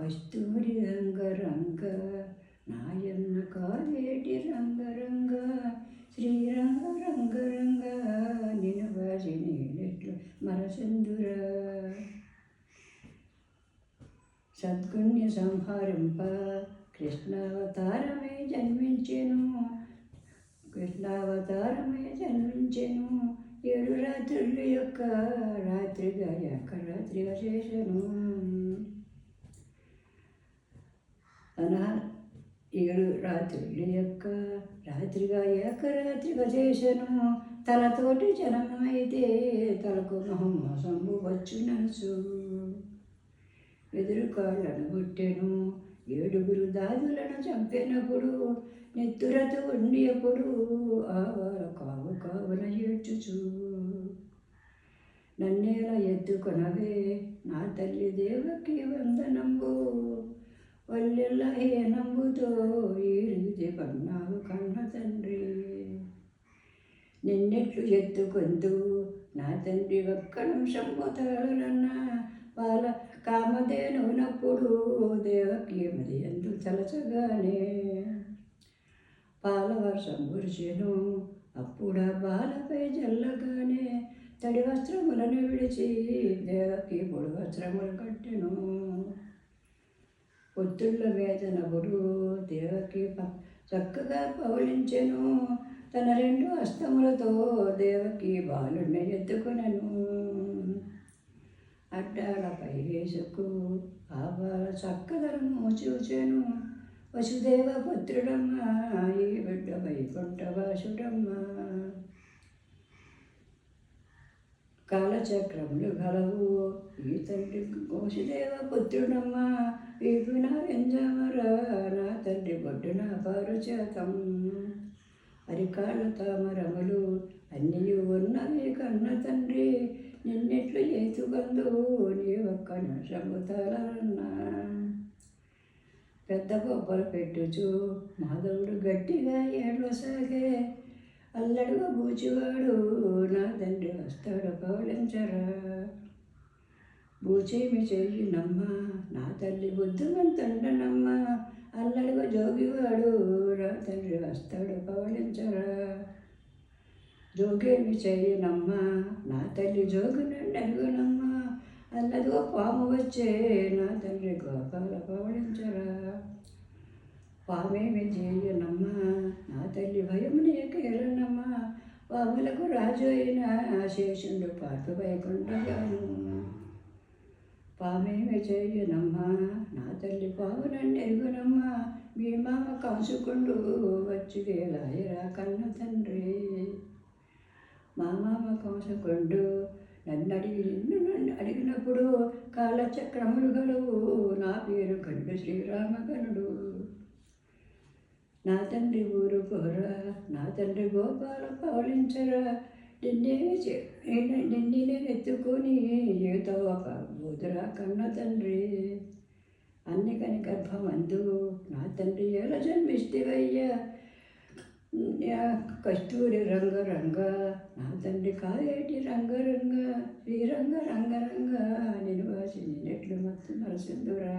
కస్తూరి రంగరంగ నాయన్న కావేటి రంగరంగ శ్రీరంగ రంగరంగ నిను బాసి నేనెట్లు మరసందురా. సద్గుణ్య సంహారింప కృష్ణావతారమై జన్మించెను. కృష్ణావతారమై జన్మించెను. 7 రాత్రుల యొక్క రాత్రిగా ఏకరాత్రిగా చేసెను. 7 రాత్రుల యొక్క రాత్రిగా ఏకరాత్రిగా చేసెను. తలతోటి జనమైతే తలకు మహోమోసంబు వచ్చుననుసు. ఎదురు కాళ్ళను పుట్టెను. 7 దాదులను చంపినప్పుడు నెత్తురతో ఉండియప్పుడు ఆవాల కావు కావున ఏడ్చుచు. నన్నేల ఎత్తుకొనవే నా తల్లి దేవకి వందనంబు. వల్లెల్ల హేనంబుతో ఈరిది పన్నావు కన్న తండ్రి. నిన్నెట్లు ఎత్తుకొందు నా తండ్రి ఒక్క నిమిషంబు తాళనన్నా. పాల కామధేనునప్పుడు దేవకి మది ఎందు తలచగానే పాల వర్షం కురిసెను. అప్పుడా బాలపై జల్లగానే తడి వస్త్రములను విడిచి దేవకి పొడి వస్త్రములు కట్టెను. పొత్తుళ్ళ వేదనప్పుడు దేవకి చక్కగా పౌలించెను. తన 2 హస్తములతో దేవకి బాలుని ఎత్తుకొనెను. అడ్డాలపై వేసుకు ఆ బాల చక్కదనము చూచెను. వసుదేవ పుత్రుడమ్మ ఈ బిడ్డ వైకుంఠవాసుడమ్మ. కాలచక్రములు గలవు ఈ తండ్రి వసుదేవ పుత్రుడమ్మ. వీపున వెంజమర నా తండ్రి బొడ్డున పారుచేతం. అరికాళ్ళ తామరములు అన్నీ ఉన్నవి కన్న తండ్రి. నిన్నెట్లు ఎత్తుకొందు నీ ఒక్క నిమిషము తాళనన్నా. పెద్ద బొబ్బలు పెట్టుచు మాధవుడు గట్టిగా ఏడవసాగే. అల్లడుగా బూచివాడు నా తండ్రి వస్తాడు పౌలించరా. బూచేమి చెయ్యినమ్మ నా తల్లి బుద్ధిమంతుండనమ్మ. అల్లడుగా జోగివాడు నా తండ్రి వస్తాడు పౌలించరా. జోగేమి చెయ్యనమ్మ నా తల్లి జోగునండి అడుగునమ్మ. అల్లదిగో పాము వచ్చే నా తండ్రి గోపాల పౌలించరా. పామేమి చేయనమ్మ నా తల్లి భయం నీకేలనమ్మ. పాములకు రాజు అయిన శేషుండు పాటు వైకుంఠగాను. పామేమి చేయనమ్మ నా తల్లి పావునండి ఎరుగునమ్మ. మీ మామ కాసుకుండు వచ్చి వేలాయరా కన్న తండ్రి. మా మామ కాసుకుండు నన్ను అడిగినప్పుడు కాలచక్రములు గలవు. నా పేరు కండు శ్రీరామగనుడు. నా తండ్రి ఊరు కోరా నా తండ్రి గోపాల పౌలించరా. నిన్నే నేను ఎత్తుకొని ఏదో ఒక బూదురా కన్న తండ్రి. అన్నికని గర్భమందు నా తండ్రి ఎలా జన్మిస్తేవయ్యా. కస్తూరి రంగరంగ నా తండ్రి కావేటి రంగరంగ శ్రీరంగ రంగరంగ నిన్ను వాసి నేనెట్లు మరసిందురా.